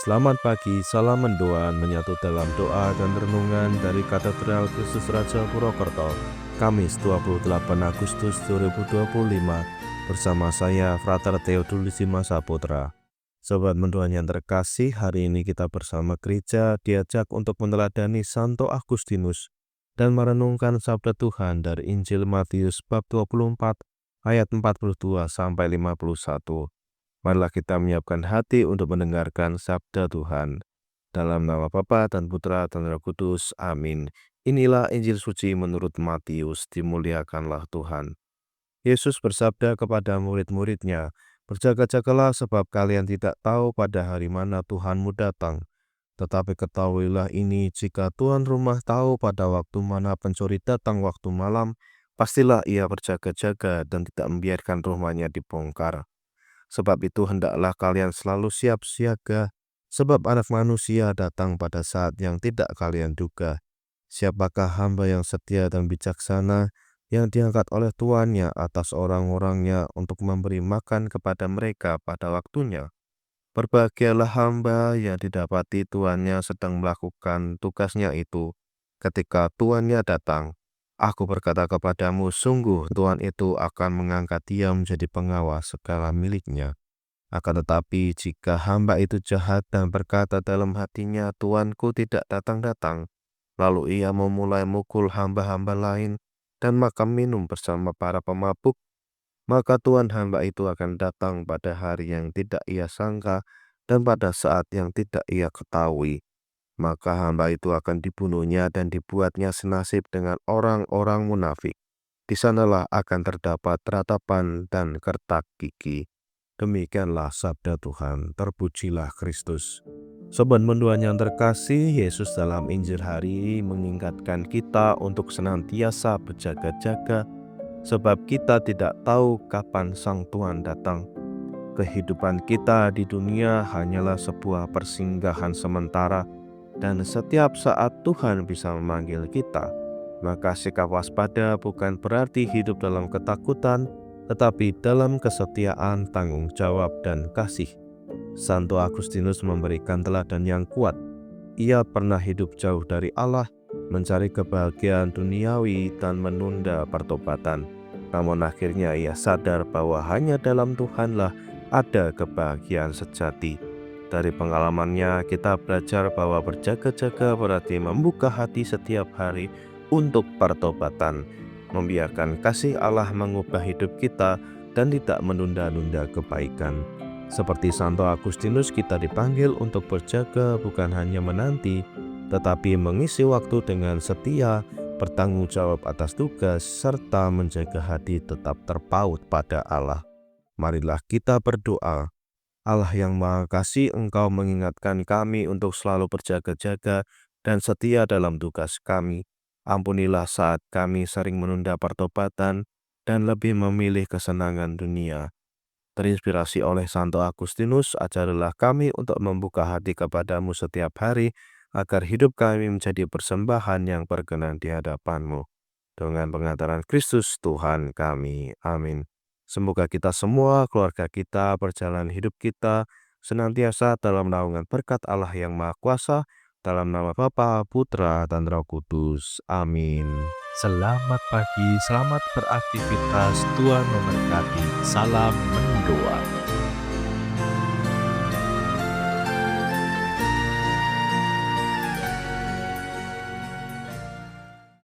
Selamat pagi, salam mendoan menyatu dalam doa dan renungan dari Katedral Kristus Raja Purwokerto, Kamis 28 Agustus 2025, bersama saya Frater Theodulus Saputra. Sobat mendoan yang terkasih, hari ini kita bersama gereja diajak untuk meneladani Santo Agustinus dan merenungkan sabda Tuhan dari Injil Matius bab 24 ayat 42 sampai 51. Marilah kita menyiapkan hati untuk mendengarkan sabda Tuhan. Dalam nama Bapa dan Putra dan Roh Kudus. Amin. Inilah Injil suci menurut Matius, dimuliakanlah Tuhan. Yesus bersabda kepada murid-muridnya, "Berjaga-jagalah sebab kalian tidak tahu pada hari mana Tuhanmu datang. Tetapi ketahuilah ini, jika tuan rumah tahu pada waktu mana pencuri datang waktu malam, pastilah ia berjaga-jaga dan tidak membiarkan rumahnya dibongkar. Sebab itu hendaklah kalian selalu siap siaga, sebab Anak Manusia datang pada saat yang tidak kalian duga. Siapakah hamba yang setia dan bijaksana yang diangkat oleh tuannya atas orang-orangnya untuk memberi makan kepada mereka pada waktunya? Berbahagialah hamba yang didapati tuannya sedang melakukan tugasnya itu ketika tuannya datang. Aku berkata kepadamu, sungguh Tuhan itu akan mengangkat dia menjadi pengawas segala miliknya. Akan tetapi jika hamba itu jahat dan berkata dalam hatinya, Tuanku tidak datang-datang, lalu ia memulai mukul hamba-hamba lain dan makan minum bersama para pemabuk, maka Tuhan hamba itu akan datang pada hari yang tidak ia sangka dan pada saat yang tidak ia ketahui. Maka hamba itu akan dibunuhnya dan dibuatnya senasib dengan orang-orang munafik. Di sanalah akan terdapat ratapan dan kertak gigi." Demikianlah sabda Tuhan, terpujilah Kristus. Sobat mendoan yang terkasih, Yesus dalam Injil hari ini mengingatkan kita untuk senantiasa berjaga-jaga, sebab kita tidak tahu kapan Sang Tuhan datang. Kehidupan kita di dunia hanyalah sebuah persinggahan sementara, dan setiap saat Tuhan bisa memanggil kita. Maka sikap waspada bukan berarti hidup dalam ketakutan, tetapi dalam kesetiaan, tanggung jawab, dan kasih. Santo Agustinus memberikan teladan yang kuat. Ia pernah hidup jauh dari Allah, mencari kebahagiaan duniawi dan menunda pertobatan. Namun akhirnya ia sadar bahwa hanya dalam Tuhanlah ada kebahagiaan sejati. Dari pengalamannya kita belajar bahwa berjaga-jaga berarti membuka hati setiap hari untuk pertobatan, membiarkan kasih Allah mengubah hidup kita dan tidak menunda-nunda kebaikan. Seperti Santo Agustinus, kita dipanggil untuk berjaga bukan hanya menanti, tetapi mengisi waktu dengan setia, bertanggung jawab atas tugas, serta menjaga hati tetap terpaut pada Allah. Marilah kita berdoa. Allah yang Maha Kasih, Engkau mengingatkan kami untuk selalu berjaga-jaga dan setia dalam tugas kami. Ampunilah saat kami sering menunda pertobatan dan lebih memilih kesenangan dunia. Terinspirasi oleh Santo Agustinus, ajarilah kami untuk membuka hati kepadamu setiap hari, agar hidup kami menjadi persembahan yang berkenan di hadapan-Mu. Dengan pengantaran Kristus Tuhan kami. Amin. Semoga kita semua, keluarga kita, perjalanan hidup kita, senantiasa dalam naungan berkat Allah yang Maha Kuasa, dalam nama Bapa, Putra, dan Roh Kudus. Amin. Selamat pagi, selamat beraktivitas, Tuhan memberkati. Salam mendoa.